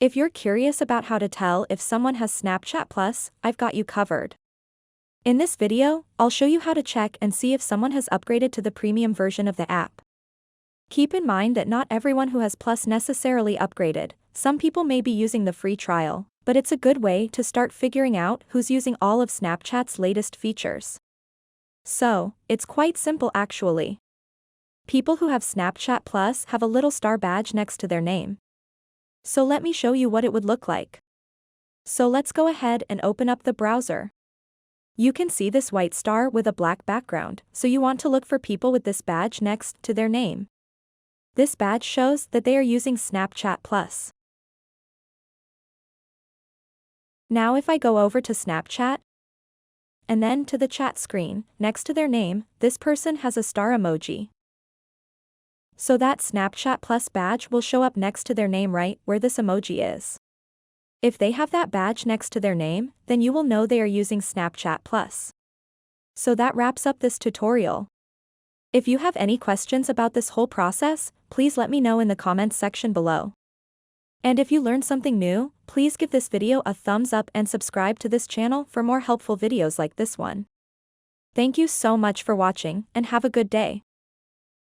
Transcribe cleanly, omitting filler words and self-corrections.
If you're curious about how to tell if someone has Snapchat Plus, I've got you covered. In this video, I'll show you how to check and see if someone has upgraded to the premium version of the app. Keep in mind that not everyone who has Plus necessarily upgraded. Some people may be using the free trial, but it's a good way to start figuring out who's using all of Snapchat's latest features. So, it's quite simple actually. People who have Snapchat Plus have a little star badge next to their name. So let me show you what it would look like. So let's go ahead and open up the browser. You can see this white star with a black background, so you want to look for people with this badge next to their name. This badge shows that they are using Snapchat Plus. Now if I go over to Snapchat, and then to the chat screen, next to their name, this person has a star emoji. So that Snapchat Plus badge will show up next to their name right where this emoji is. If they have that badge next to their name, then you will know they are using Snapchat Plus. So that wraps up this tutorial. If you have any questions about this whole process, please let me know in the comments section below. And if you learned something new, please give this video a thumbs up and subscribe to this channel for more helpful videos like this one. Thank you so much for watching and have a good day.